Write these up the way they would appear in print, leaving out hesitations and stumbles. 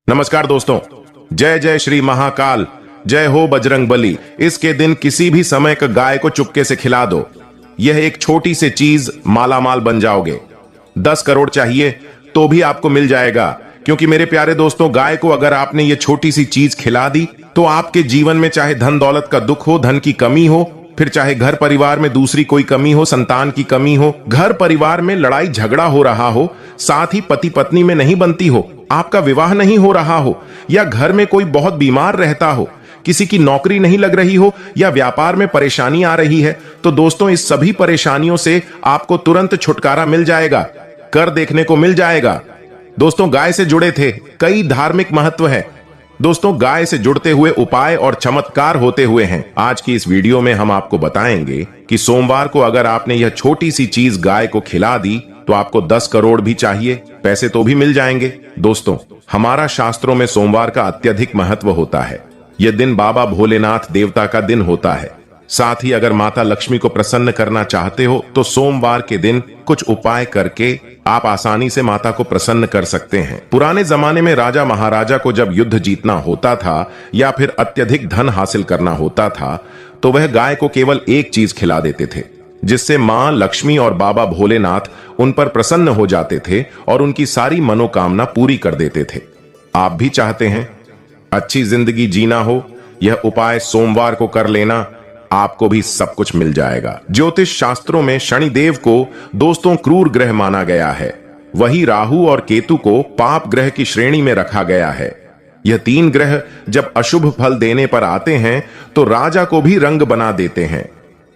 नमस्कार दोस्तों, जय जय श्री महाकाल, जय हो बजरंग बली। इसके दिन किसी भी समय का गाय को चुपके से खिला दो। यह एक छोटी सी चीज मालामाल बन जाओगे। 10 करोड़ चाहिए तो भी आपको मिल जाएगा, क्योंकि मेरे प्यारे दोस्तों, गाय को अगर आपने ये छोटी सी चीज खिला दी तो आपके जीवन में चाहे धन दौलत का दुख हो, धन की कमी हो, फिर चाहे घर परिवार में दूसरी कोई कमी हो, संतान की कमी हो, घर परिवार में लड़ाई झगड़ा हो रहा हो, साथ ही पति पत्नी में नहीं बनती हो, आपका विवाह नहीं हो रहा हो, या घर में कोई बहुत बीमार रहता हो, किसी की नौकरी नहीं लग रही हो, या व्यापार में परेशानी आ रही है, तो दोस्तों इस सभी परेशानियों से आपको तुरंत छुटकारा मिल जाएगा, कर देखने को मिल जाएगा। दोस्तों, गाय से जुड़े थे कई धार्मिक महत्व है। दोस्तों, गाय से जुड़ते हुए उपाय और चमत्कार होते हुए हैं। आज की इस वीडियो में हम आपको बताएंगे कि सोमवार को अगर आपने यह छोटी सी चीज गाय को खिला दी तो आपको 10 करोड़ भी चाहिए, पैसे तो भी मिल जाएंगे। दोस्तों, हमारा शास्त्रों में सोमवार का अत्यधिक महत्व होता है। यह दिन बाबा भोलेनाथ देवता का दिन होता है। साथ ही अगर माता लक्ष्मी को प्रसन्न करना चाहते हो तो सोमवार के दिन कुछ उपाय करके आप आसानी से माता को प्रसन्न कर सकते हैं। पुराने जमाने में राजा महाराजा को जब युद्ध जीतना होता था या फिर अत्यधिक धन हासिल करना होता था तो वह गाय को केवल एक चीज खिला देते थे, जिससे मां लक्ष्मी और बाबा भोलेनाथ उन पर प्रसन्न हो जाते थे और उनकी सारी मनोकामना पूरी कर देते थे। आप भी चाहते हैं अच्छी जिंदगी जीना हो, यह उपाय सोमवार को कर लेना, आपको भी सब कुछ मिल जाएगा। ज्योतिष शास्त्रों में शनिदेव को दोस्तों क्रूर ग्रह माना गया है। वही राहु और केतु को पाप ग्रह की श्रेणी में रखा गया है। यह 3 ग्रह जब अशुभ फल देने पर आते हैं तो राजा को भी रंग बना देते हैं।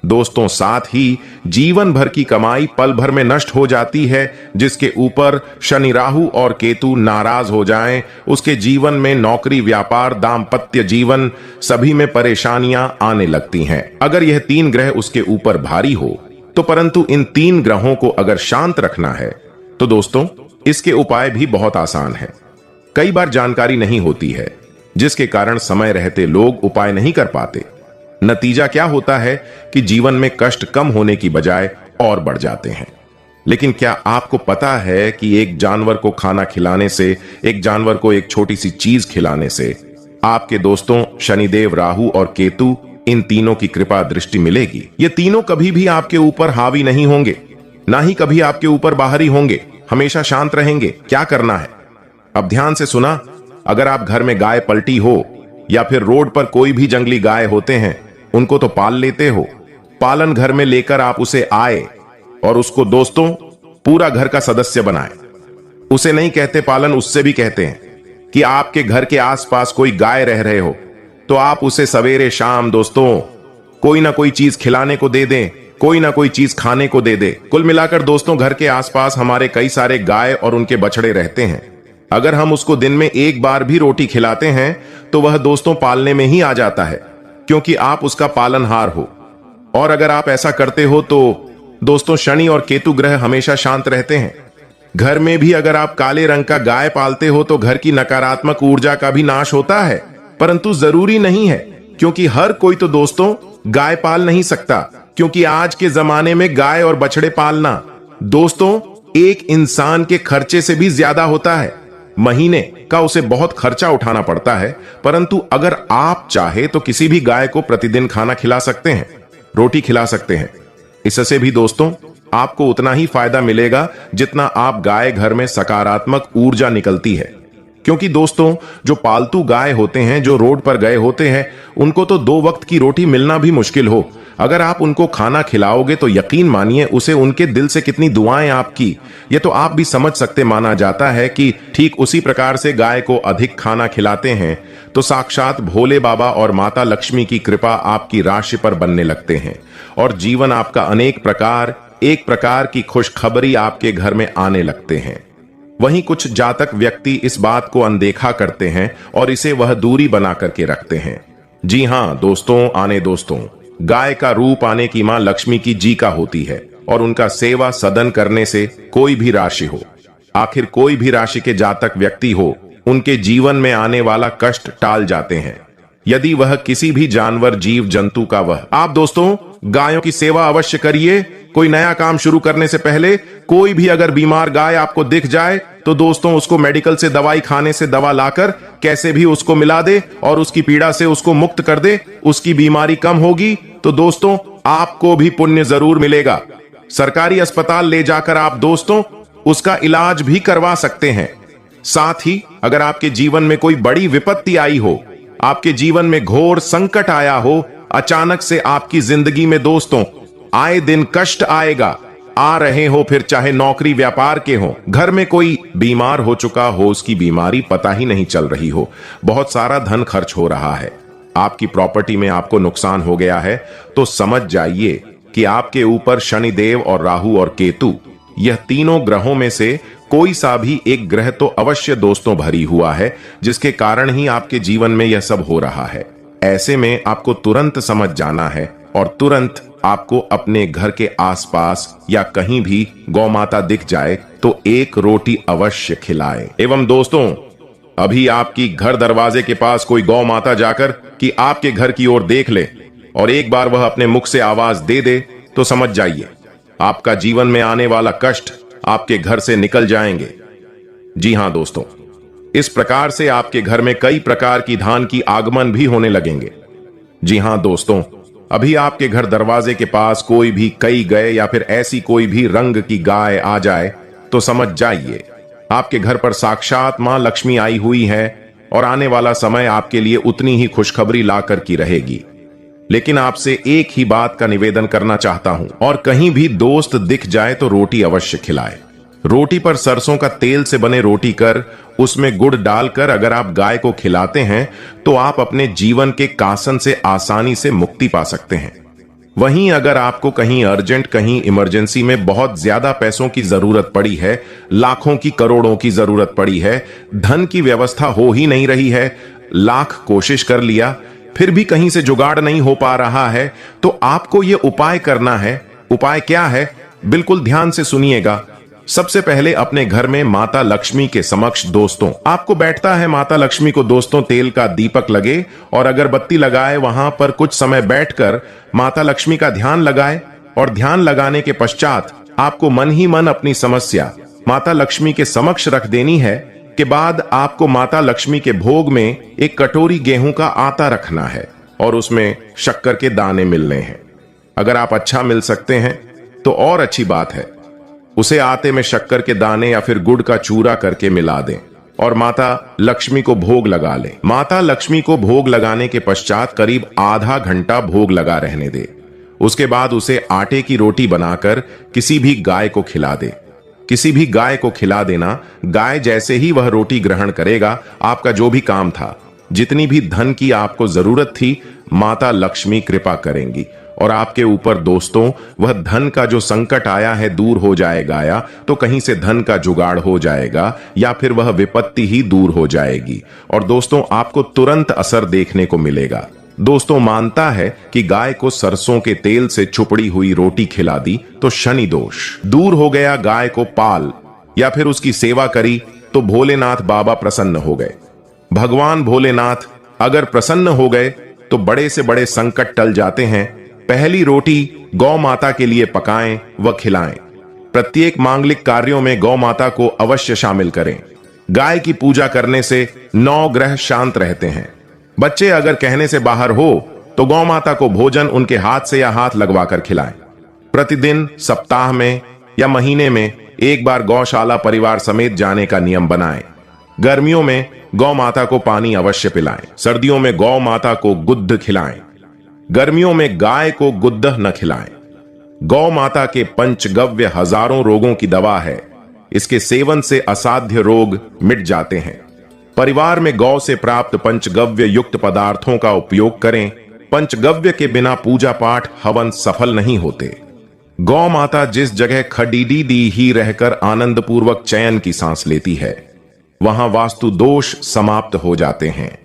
दोस्तों, साथ ही जीवन भर की कमाई पल भर में नष्ट हो जाती है। जिसके ऊपर शनि राहु और केतु नाराज हो जाएं, उसके जीवन में नौकरी, व्यापार, दाम्पत्य जीवन सभी में परेशानियां आने लगती हैं। अगर यह 3 ग्रह उसके ऊपर भारी हो तो, परंतु इन 3 ग्रहों को अगर शांत रखना है तो दोस्तों इसके उपाय भी बहुत आसान है। कई बार जानकारी नहीं होती है, जिसके कारण समय रहते लोग उपाय नहीं कर पाते। नतीजा क्या होता है कि जीवन में कष्ट कम होने की बजाय और बढ़ जाते हैं। लेकिन क्या आपको पता है कि एक जानवर को खाना खिलाने से, एक जानवर को एक छोटी सी चीज खिलाने से आपके दोस्तों शनिदेव, राहु और केतु, इन तीनों की कृपा दृष्टि मिलेगी। ये तीनों कभी भी आपके ऊपर हावी नहीं होंगे, ना ही कभी आपके ऊपर बाहरी होंगे, हमेशा शांत रहेंगे। क्या करना है, अब ध्यान से सुना। अगर आप घर में गाय पलटी हो या फिर रोड पर कोई भी जंगली गाय होते हैं, उनको तो पाल लेते हो, पालन घर में लेकर आप उसे आए और उसको दोस्तों पूरा घर का सदस्य बनाए। उसे नहीं कहते पालन, उससे भी कहते हैं कि आपके घर के आसपास कोई गाय रह रहे हो तो आप उसे सवेरे शाम दोस्तों कोई ना कोई चीज खिलाने को दे दें, कोई ना कोई चीज खाने को दे दे। कुल मिलाकर दोस्तों घर के आसपास हमारे कई सारे गाय और उनके बछड़े रहते हैं। अगर हम उसको दिन में एक बार भी रोटी खिलाते हैं तो वह दोस्तों पालने में ही आ जाता है, क्योंकि आप उसका पालनहार हो। और अगर आप ऐसा करते हो तो दोस्तों शनि और केतु ग्रह हमेशा शांत रहते हैं। घर में भी अगर आप काले रंग का गाय पालते हो तो घर की नकारात्मक ऊर्जा का भी नाश होता है। परंतु जरूरी नहीं है, क्योंकि हर कोई तो दोस्तों गाय पाल नहीं सकता, क्योंकि आज के जमाने में गाय और बछड़े पालना दोस्तों एक इंसान के खर्चे से भी ज्यादा होता है। महीने का उसे बहुत खर्चा उठाना पड़ता है। परंतु अगर आप चाहे तो किसी भी गाय को प्रतिदिन खाना खिला सकते हैं, रोटी खिला सकते हैं। इससे भी दोस्तों आपको उतना ही फायदा मिलेगा जितना आप गाय घर में सकारात्मक ऊर्जा निकलती है। क्योंकि दोस्तों जो पालतू गाय होते हैं, जो रोड पर गए होते हैं, उनको तो 2 वक्त की रोटी मिलना भी मुश्किल हो। अगर आप उनको खाना खिलाओगे तो यकीन मानिए उसे उनके दिल से कितनी दुआएं आपकी, ये तो आप भी समझ सकते। माना जाता है कि ठीक उसी प्रकार से गाय को अधिक खाना खिलाते हैं तो साक्षात भोले बाबा और माता लक्ष्मी की कृपा आपकी राशि पर बनने लगते हैं और जीवन आपका एक प्रकार की खुशखबरी आपके घर में आने लगते हैं। वहीं कुछ जातक व्यक्ति इस बात को अनदेखा करते हैं और इसे वह दूरी बना करके रखते हैं। जी हां दोस्तों, गाय का रूप आने की मां लक्ष्मी की जी का होती है और उनका सेवा सदन करने से कोई भी राशि हो, आखिर कोई भी राशि के जातक व्यक्ति हो, उनके जीवन में आने वाला कष्ट टाल जाते हैं। यदि वह किसी भी जानवर, जीव जंतु का वह। आप दोस्तों गायों की सेवा अवश्य करिए। कोई नया काम शुरू करने से पहले कोई भी अगर बीमार गाय आपको दिख जाए तो दोस्तों उसको मेडिकल से दवाई खाने से दवा लाकर कैसे भी उसको मिला दे और उसकी पीड़ा से उसको मुक्त कर दे, उसकी बीमारी कम होगी तो दोस्तों आपको भी पुण्य जरूर मिलेगा। सरकारी अस्पताल ले जाकर आप दोस्तों उसका इलाज भी करवा सकते हैं। साथ ही अगर आपके जीवन में कोई बड़ी विपत्ति आई हो, आपके जीवन में घोर संकट आया हो, अचानक से आपकी जिंदगी में दोस्तों आए दिन कष्ट आएगा, आ रहे हो फिर चाहे नौकरी व्यापार के हो, घर में कोई बीमार हो चुका हो, उसकी बीमारी पता ही नहीं चल रही हो, बहुत सारा धन खर्च हो रहा है, आपकी प्रॉपर्टी में आपको नुकसान हो गया है, तो समझ जाइए कि आपके ऊपर शनिदेव और राहु और केतु, यह तीनों ग्रहों में से कोई सा भी एक ग्रह तो अवश्य दोस्तों भरी हुआ है, जिसके कारण ही आपके जीवन में यह सब हो रहा है। ऐसे में आपको तुरंत समझ जाना है और तुरंत आपको अपने घर के आसपास या कहीं भी गौ माता दिख जाए तो एक रोटी अवश्य खिलाएं। एवं दोस्तों अभी आपकी घर दरवाजे के पास कोई गौ माता जाकर कि आपके घर की ओर देख ले और एक बार वह अपने मुख से आवाज दे दे तो समझ जाइए आपका जीवन में आने वाला कष्ट आपके घर से निकल जाएंगे। जी हां दोस्तों, इस प्रकार से आपके घर में कई प्रकार की धान की आगमन भी होने लगेंगे। जी हां दोस्तों, अभी आपके घर दरवाजे के पास कोई भी कई गए या फिर ऐसी कोई भी रंग की गाय आ जाए तो समझ जाइए आपके घर पर साक्षात मां लक्ष्मी आई हुई है और आने वाला समय आपके लिए उतनी ही खुशखबरी लाकर की रहेगी। लेकिन आपसे एक ही बात का निवेदन करना चाहता हूं, और कहीं भी दोस्त दिख जाए तो रोटी अवश्य खिलाए। रोटी पर सरसों का तेल से बने रोटी कर उसमें गुड़ डालकर अगर आप गाय को खिलाते हैं तो आप अपने जीवन के कासन से आसानी से मुक्ति पा सकते हैं। वहीं अगर आपको कहीं अर्जेंट, कहीं इमरजेंसी में बहुत ज्यादा पैसों की जरूरत पड़ी है, लाखों की करोड़ों की जरूरत पड़ी है, धन की व्यवस्था हो ही नहीं रही है, लाख कोशिश कर लिया फिर भी कहीं से जुगाड़ नहीं हो पा रहा है, तो आपको यह उपाय करना है। उपाय क्या है, बिल्कुल ध्यान से सुनिएगा। सबसे पहले अपने घर में माता लक्ष्मी के समक्ष दोस्तों आपको बैठता है माता लक्ष्मी को दोस्तों तेल का दीपक लगे और अगरबत्ती लगाए, वहां पर कुछ समय बैठकर माता लक्ष्मी का ध्यान लगाए और ध्यान लगाने के पश्चात आपको मन ही मन अपनी समस्या माता लक्ष्मी के समक्ष रख देनी है। के बाद आपको माता लक्ष्मी के भोग में एक कटोरी गेहूं का आटा रखना है और उसमें शक्कर के दाने मिलने हैं। अगर आप अच्छा मिल सकते हैं तो और अच्छी बात है, उसे आटे में शक्कर के दाने या फिर गुड़ का चूरा करके मिला दें और माता लक्ष्मी को भोग लगा लें। माता लक्ष्मी को भोग लगाने के पश्चात करीब आधा घंटा भोग लगा रहने दे। उसके बाद उसे आटे की रोटी बनाकर किसी भी गाय को खिला दे। किसी भी गाय को खिला देना, गाय जैसे ही वह रोटी ग्रहण करेगा, आपका जो भी काम था, जितनी भी धन की आपको जरूरत थी, माता लक्ष्मी कृपा करेंगी और आपके ऊपर दोस्तों वह धन का जो संकट आया है दूर हो जाएगा, या तो कहीं से धन का जुगाड़ हो जाएगा या फिर वह विपत्ति ही दूर हो जाएगी और दोस्तों आपको तुरंत असर देखने को मिलेगा। दोस्तों मानता है कि गाय को सरसों के तेल से चुपड़ी हुई रोटी खिला दी तो शनि दोष दूर हो गया, गाय को पाल या फिर उसकी सेवा करी तो भोलेनाथ बाबा प्रसन्न हो गए। भगवान भोलेनाथ अगर प्रसन्न हो गए तो बड़े से बड़े संकट टल जाते हैं। पहली रोटी गौ माता के लिए पकाएं व खिलाएं। प्रत्येक मांगलिक कार्यों में गौ माता को अवश्य शामिल करें। गाय की पूजा करने से 9 ग्रह शांत रहते हैं। बच्चे अगर कहने से बाहर हो तो गौ माता को भोजन उनके हाथ से या हाथ लगवाकर खिलाएं। प्रतिदिन, सप्ताह में या महीने में एक बार गौशाला परिवार समेत जाने का नियम बनाएं। गर्मियों में गौ माता को पानी अवश्य पिलाएं। सर्दियों में गौ माता को गुद्ध खिलाएं। गर्मियों में गाय को गुद्ध न खिलाएं। गौ माता के पंचगव्य हजारों रोगों की दवा है। इसके सेवन से असाध्य रोग मिट जाते हैं। परिवार में गौ से प्राप्त पंचगव्य युक्त पदार्थों का उपयोग करें। पंचगव्य के बिना पूजा पाठ हवन सफल नहीं होते। गौ माता जिस जगह खडीडी दी ही रहकर आनंद पूर्वक चयन की सांस लेती है, वहां वास्तु दोष समाप्त हो जाते हैं।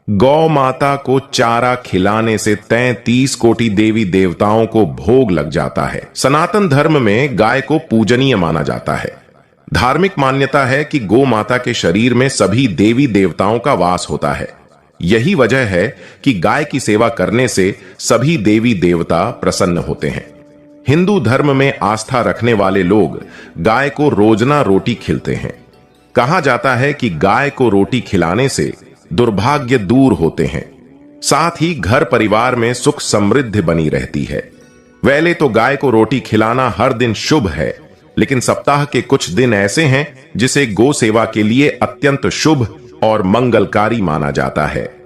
गौ माता को चारा खिलाने से 33 कोटि देवी देवताओं को भोग लग जाता है। सनातन धर्म में गाय को पूजनीय माना जाता है। धार्मिक मान्यता है कि गौ माता के शरीर में सभी देवी देवताओं का वास होता है। यही वजह है कि गाय की सेवा करने से सभी देवी देवता प्रसन्न होते हैं। हिंदू धर्म में आस्था रखने वाले लोग गाय को रोजना रोटी खिलाते हैं। कहा जाता है कि गाय को रोटी खिलाने से दुर्भाग्य दूर होते हैं, साथ ही घर परिवार में सुख समृद्धि बनी रहती है। वैले तो गाय को रोटी खिलाना हर दिन शुभ है, लेकिन सप्ताह के कुछ दिन ऐसे हैं जिसे गो सेवा के लिए अत्यंत शुभ और मंगलकारी माना जाता है।